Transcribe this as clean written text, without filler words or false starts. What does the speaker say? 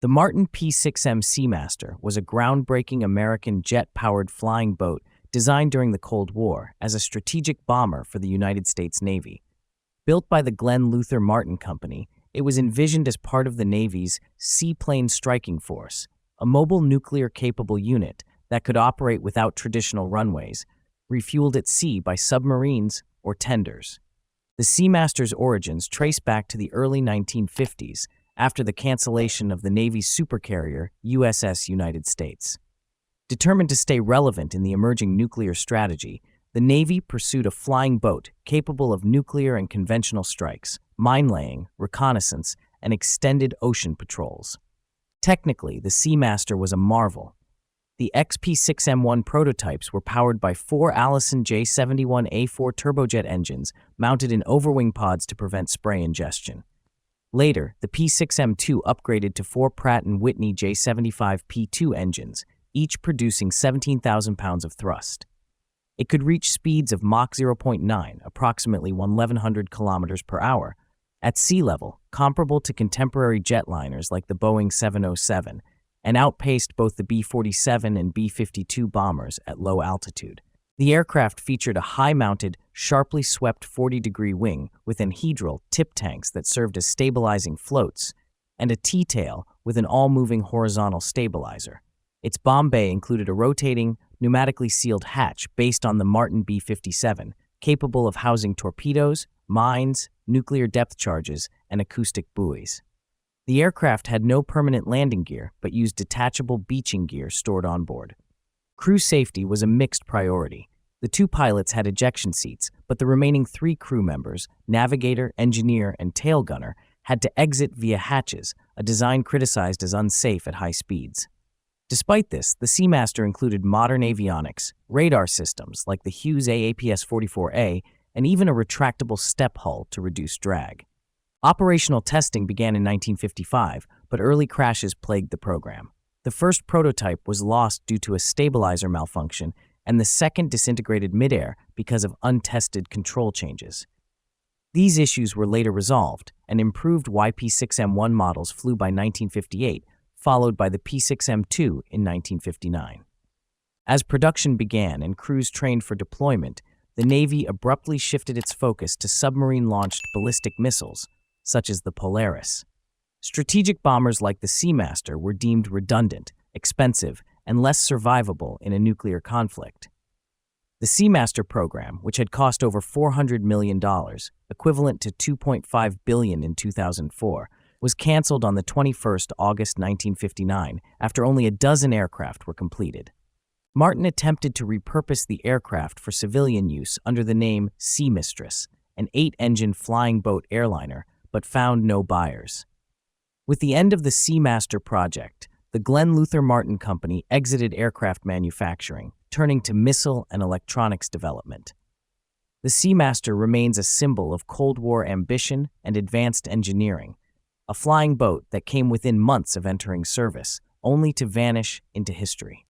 The Martin P6M SeaMaster was a groundbreaking American jet-powered flying boat designed during the Cold War as a strategic bomber for the United States Navy. Built by the Glenn Luther Martin Company, it was envisioned as part of the Navy's Seaplane Striking Force, a mobile nuclear-capable unit that could operate without traditional runways, refueled at sea by submarines or tenders. The SeaMaster's origins trace back to the early 1950s, after the cancellation of the Navy's supercarrier USS United States. Determined to stay relevant in the emerging nuclear strategy, the Navy pursued a flying boat capable of nuclear and conventional strikes, mine-laying, reconnaissance, and extended ocean patrols. Technically, the SeaMaster was a marvel. The XP6M1 prototypes were powered by 4 Allison J71A4 turbojet engines mounted in overwing pods to prevent spray ingestion. Later, the P6M2 upgraded to 4 Pratt & Whitney J75P2 engines, each producing 17,000 pounds of thrust. It could reach speeds of Mach 0.9, approximately 1,100 kilometers per hour, at sea level, comparable to contemporary jetliners like the Boeing 707, and outpaced both the B-47 and B-52 bombers at low altitude. The aircraft featured a high-mounted, sharply swept 40-degree wing with anhedral tip tanks that served as stabilizing floats, and a T-tail with an all-moving horizontal stabilizer. Its bomb bay included a rotating, pneumatically sealed hatch based on the Martin B-57, capable of housing torpedoes, mines, nuclear depth charges, and acoustic buoys. The aircraft had no permanent landing gear, but used detachable beaching gear stored on board. Crew safety was a mixed priority. The 2 pilots had ejection seats, but the remaining 3 crew members, navigator, engineer, and tail gunner, had to exit via hatches, a design criticized as unsafe at high speeds. Despite this, the SeaMaster included modern avionics, radar systems like the Hughes AAPS-44A, and even a retractable step hull to reduce drag. Operational testing began in 1955, but early crashes plagued the program. The first prototype was lost due to a stabilizer malfunction, and the second disintegrated midair because of untested control changes. These issues were later resolved, and improved YP6M1 models flew by 1958, followed by the P6M2 in 1959. As production began and crews trained for deployment, the Navy abruptly shifted its focus to submarine-launched ballistic missiles, such as the Polaris. Strategic bombers like the SeaMaster were deemed redundant, expensive, and less survivable in a nuclear conflict. The SeaMaster program, which had cost over $400 million, equivalent to $2.5 billion in 2004, was canceled on the 21st August 1959 after only a dozen aircraft were completed. Martin attempted to repurpose the aircraft for civilian use under the name SeaMistress, an 8-engine flying boat airliner, but found no buyers. With the end of the SeaMaster project, the Glenn Luther Martin Company exited aircraft manufacturing, turning to missile and electronics development. The SeaMaster remains a symbol of Cold War ambition and advanced engineering, a flying boat that came within months of entering service, only to vanish into history.